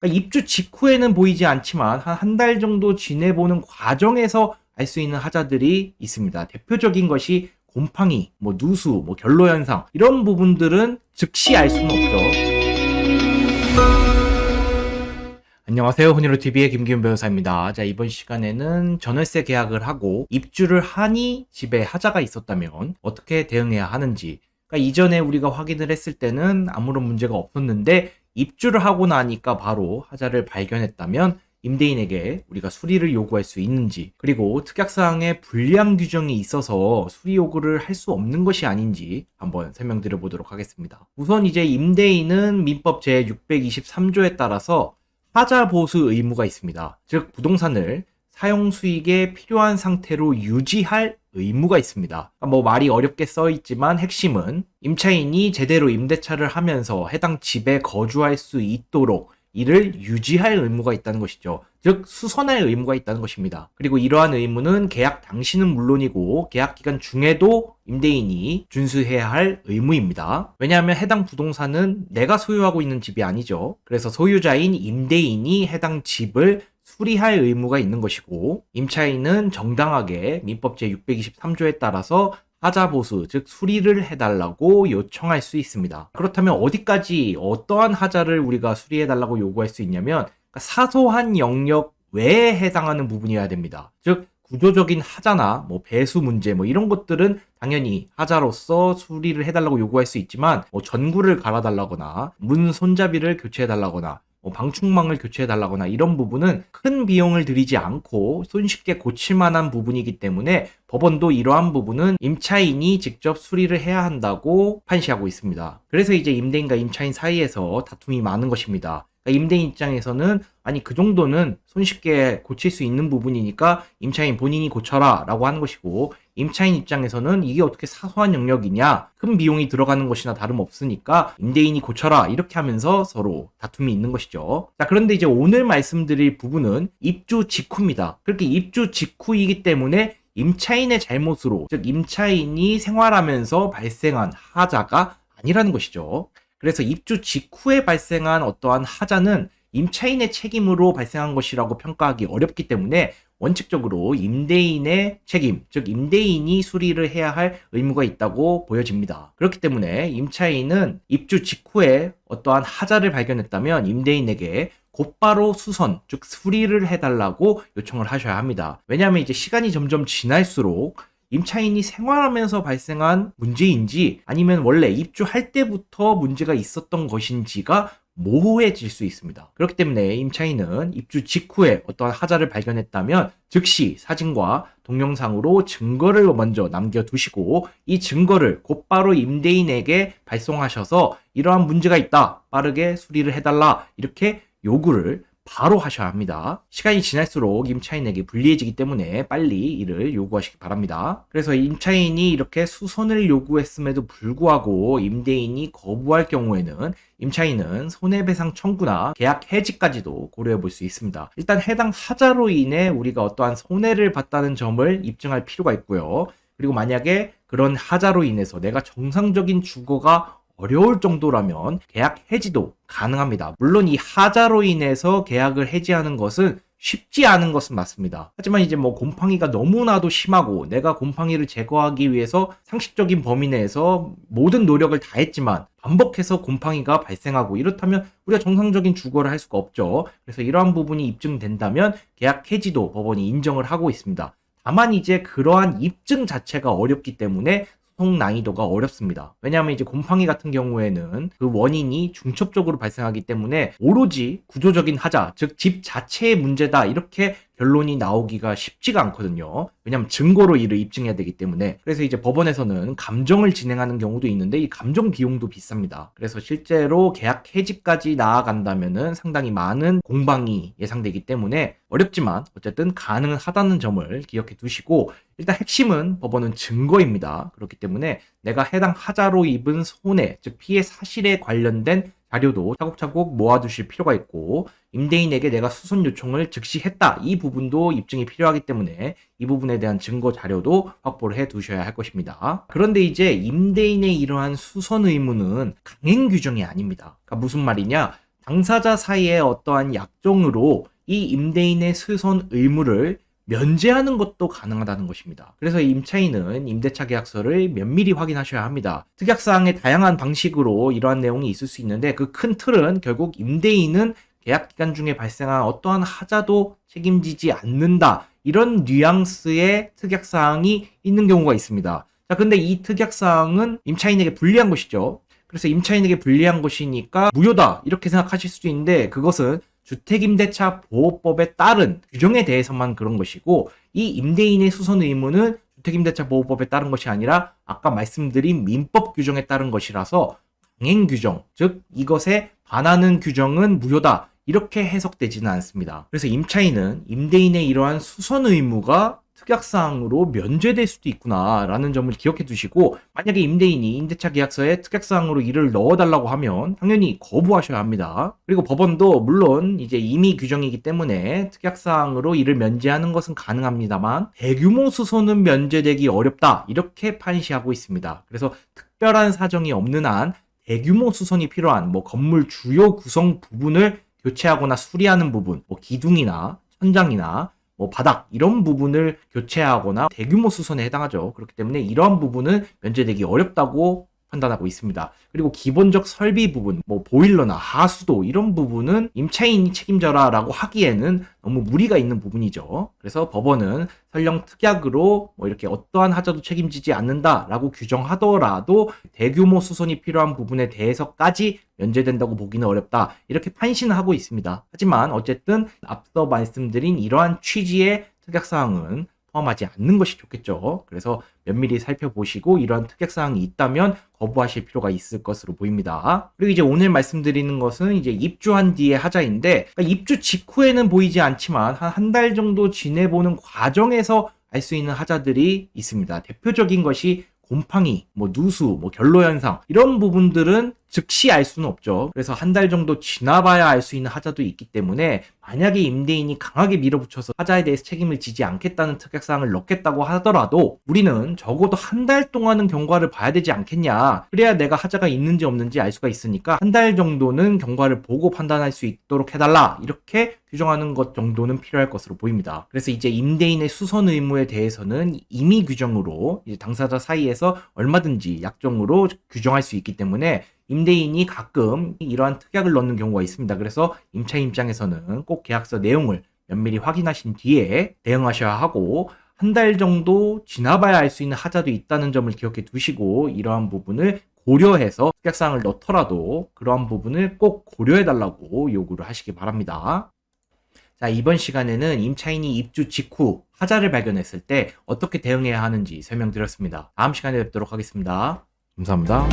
그러니까 입주 직후에는 보이지 않지만 한 달 정도 지내보는 과정에서 알 수 있는 하자들이 있습니다. 대표적인 것이 곰팡이, 누수, 결로현상 이런 부분들은 즉시 알 수는 없죠. 안녕하세요. 혼이로TV의 김기훈 변호사입니다. 자, 이번 시간에는 전월세 계약을 하고 입주를 하니 집에 하자가 있었다면 어떻게 대응해야 하는지, 그러니까 이전에 우리가 확인을 했을 때는 아무런 문제가 없었는데 입주를 하고 나니까 바로 하자를 발견했다면 임대인에게 우리가 수리를 요구할 수 있는지, 그리고 특약사항에 불리한 규정이 있어서 수리 요구를 할 수 없는 것이 아닌지 한번 설명드려 보도록 하겠습니다. 우선 이제 임대인은 민법 제623조에 따라서 하자 보수 의무가 있습니다. 즉 부동산을 사용 수익에 필요한 상태로 유지할 의무가 있습니다. 말이 어렵게 써 있지만 핵심은 임차인이 제대로 임대차를 하면서 해당 집에 거주할 수 있도록 이를 유지할 의무가 있다는 것이죠. 즉 수선할 의무가 있다는 것입니다. 그리고 이러한 의무는 계약 당시는 물론이고 계약 기간 중에도 임대인이 준수해야 할 의무입니다. 왜냐하면 해당 부동산은 내가 소유하고 있는 집이 아니죠. 그래서 소유자인 임대인이 해당 집을 수리할 의무가 있는 것이고, 임차인은 정당하게 민법 제623조에 따라서 하자 보수, 즉 수리를 해달라고 요청할 수 있습니다. 그렇다면 어디까지 어떠한 하자를 우리가 수리해달라고 요구할 수 있냐면 사소한 영역 외에 해당하는 부분이어야 됩니다. 즉 구조적인 하자나 배수 문제 이런 것들은 당연히 하자로서 수리를 해달라고 요구할 수 있지만 전구를 갈아달라거나 문 손잡이를 교체해달라거나 방충망을 교체해달라거나 이런 부분은 큰 비용을 들이지 않고 손쉽게 고칠 만한 부분이기 때문에 법원도 이러한 부분은 임차인이 직접 수리를 해야 한다고 판시하고 있습니다. 그래서 이제 임대인과 임차인 사이에서 다툼이 많은 것입니다. 그러니까 임대인 입장에서는 아니 그 정도는 손쉽게 고칠 수 있는 부분이니까 임차인 본인이 고쳐라 라고 하는 것이고, 임차인 입장에서는 이게 어떻게 사소한 영역이냐, 큰 비용이 들어가는 것이나 다름없으니까 임대인이 고쳐라 이렇게 하면서 서로 다툼이 있는 것이죠. 자, 그런데 이제 오늘 말씀드릴 부분은 입주 직후입니다. 그렇게 입주 직후이기 때문에 임차인의 잘못으로, 즉 임차인이 생활하면서 발생한 하자가 아니라는 것이죠. 그래서 입주 직후에 발생한 어떠한 하자는 임차인의 책임으로 발생한 것이라고 평가하기 어렵기 때문에 원칙적으로 임대인의 책임, 즉 임대인이 수리를 해야 할 의무가 있다고 보여집니다. 그렇기 때문에 임차인은 입주 직후에 어떠한 하자를 발견했다면 임대인에게 곧바로 수선, 즉 수리를 해달라고 요청을 하셔야 합니다. 왜냐하면 이제 시간이 점점 지날수록 임차인이 생활하면서 발생한 문제인지 아니면 원래 입주할 때부터 문제가 있었던 것인지가 모호해질 수 있습니다. 그렇기 때문에 임차인은 입주 직후에 어떠한 하자를 발견했다면 즉시 사진과 동영상으로 증거를 먼저 남겨두시고 이 증거를 곧바로 임대인에게 발송하셔서 이러한 문제가 있다, 빠르게 수리를 해달라 이렇게 요구를 바로 하셔야 합니다. 시간이 지날수록 임차인에게 불리해지기 때문에 빨리 이를 요구하시기 바랍니다. 그래서 임차인이 이렇게 수선을 요구했음에도 불구하고 임대인이 거부할 경우에는 임차인은 손해배상 청구나 계약 해지까지도 고려해 볼 수 있습니다. 일단 해당 하자로 인해 우리가 어떠한 손해를 봤다는 점을 입증할 필요가 있고요. 그리고 만약에 그런 하자로 인해서 내가 정상적인 주거가 어려울 정도라면 계약 해지도 가능합니다. 물론 이 하자로 인해서 계약을 해지하는 것은 쉽지 않은 것은 맞습니다. 하지만 이제 곰팡이가 너무나도 심하고 내가 곰팡이를 제거하기 위해서 상식적인 범위 내에서 모든 노력을 다했지만 반복해서 곰팡이가 발생하고 이렇다면 우리가 정상적인 주거를 할 수가 없죠. 그래서 이러한 부분이 입증된다면 계약 해지도 법원이 인정을 하고 있습니다. 다만 이제 그러한 입증 자체가 어렵기 때문에 소송 난이도가 어렵습니다. 왜냐하면 이제 곰팡이 같은 경우에는 그 원인이 중첩적으로 발생하기 때문에 오로지 구조적인 하자, 즉 집 자체의 문제다 이렇게 결론이 나오기가 쉽지가 않거든요. 왜냐하면 증거로 이를 입증해야 되기 때문에. 그래서 이제 법원에서는 감정을 진행하는 경우도 있는데 이 감정 비용도 비쌉니다. 그래서 실제로 계약 해지까지 나아간다면은 상당히 많은 공방이 예상되기 때문에 어렵지만 어쨌든 가능하다는 점을 기억해 두시고, 일단 핵심은 법원은 증거입니다. 그렇기 때문에 내가 해당 하자로 입은 손해, 즉 피해 사실에 관련된 자료도 차곡차곡 모아두실 필요가 있고, 임대인에게 내가 수선 요청을 즉시 했다 이 부분도 입증이 필요하기 때문에 이 부분에 대한 증거 자료도 확보를 해 두셔야 할 것입니다. 그런데 이제 임대인의 이러한 수선 의무는 강행 규정이 아닙니다. 그러니까 무슨 말이냐, 당사자 사이의 어떠한 약정으로 이 임대인의 수선 의무를 면제하는 것도 가능하다는 것입니다. 그래서 임차인은 임대차 계약서를 면밀히 확인하셔야 합니다. 특약사항의 다양한 방식으로 이러한 내용이 있을 수 있는데 그 큰 틀은 결국 임대인은 계약 기간 중에 발생한 어떠한 하자도 책임지지 않는다. 이런 뉘앙스의 특약사항이 있는 경우가 있습니다. 자, 근데 이 특약사항은 임차인에게 불리한 것이죠. 그래서 임차인에게 불리한 것이니까 무효다. 이렇게 생각하실 수도 있는데 그것은 주택임대차 보호법에 따른 규정에 대해서만 그런 것이고 이 임대인의 수선 의무는 주택임대차 보호법에 따른 것이 아니라 아까 말씀드린 민법 규정에 따른 것이라서 강행 규정, 즉 이것에 반하는 규정은 무효다. 이렇게 해석되지는 않습니다. 그래서 임차인은 임대인의 이러한 수선 의무가 특약사항으로 면제될 수도 있구나라는 점을 기억해 두시고 만약에 임대인이 임대차 계약서에 특약사항으로 이를 넣어달라고 하면 당연히 거부하셔야 합니다. 그리고 법원도 물론 이제 임의 규정이기 때문에 특약사항으로 이를 면제하는 것은 가능합니다만 대규모 수선은 면제되기 어렵다 이렇게 판시하고 있습니다. 그래서 특별한 사정이 없는 한 대규모 수선이 필요한 건물 주요 구성 부분을 교체하거나 수리하는 부분, 기둥이나 천장이나 바닥 이런 부분을 교체하거나 대규모 수선에 해당하죠. 그렇기 때문에 이러한 부분은 면제되기 어렵다고 판단하고 있습니다. 그리고 기본적 설비 부분, 보일러나 하수도 이런 부분은 임차인이 책임져라 라고 하기에는 너무 무리가 있는 부분이죠. 그래서 법원은 설령 특약으로 이렇게 어떠한 하자도 책임지지 않는다 라고 규정하더라도 대규모 수선이 필요한 부분에 대해서까지 면제된다고 보기는 어렵다. 이렇게 판시는 하고 있습니다. 하지만 어쨌든 앞서 말씀드린 이러한 취지의 특약사항은 포함하지 않는 것이 좋겠죠. 그래서 면밀히 살펴보시고 이러한 특약사항이 있다면 거부하실 필요가 있을 것으로 보입니다. 그리고 이제 오늘 말씀드리는 것은 이제 입주한 뒤의 하자인데 그러니까 입주 직후에는 보이지 않지만 한 달 정도 지내보는 과정에서 알 수 있는 하자들이 있습니다. 대표적인 것이 곰팡이, 누수, 결로현상 이런 부분들은 즉시 알 수는 없죠. 그래서 한 달 정도 지나봐야 알 수 있는 하자도 있기 때문에 만약에 임대인이 강하게 밀어붙여서 하자에 대해서 책임을 지지 않겠다는 특약사항을 넣겠다고 하더라도 우리는 적어도 한 달 동안은 경과를 봐야 되지 않겠냐. 그래야 내가 하자가 있는지 없는지 알 수가 있으니까 한 달 정도는 경과를 보고 판단할 수 있도록 해달라. 이렇게 규정하는 것 정도는 필요할 것으로 보입니다. 그래서 이제 임대인의 수선 의무에 대해서는 임의 규정으로 이제 당사자 사이에서 얼마든지 약정으로 규정할 수 있기 때문에 임대인이 가끔 이러한 특약을 넣는 경우가 있습니다. 그래서 임차인 입장에서는 꼭 계약서 내용을 면밀히 확인하신 뒤에 대응하셔야 하고 한 달 정도 지나봐야 알 수 있는 하자도 있다는 점을 기억해 두시고 이러한 부분을 고려해서 특약사항을 넣더라도 그러한 부분을 꼭 고려해 달라고 요구를 하시기 바랍니다. 자, 이번 시간에는 임차인이 입주 직후 하자를 발견했을 때 어떻게 대응해야 하는지 설명드렸습니다. 다음 시간에 뵙도록 하겠습니다. 감사합니다.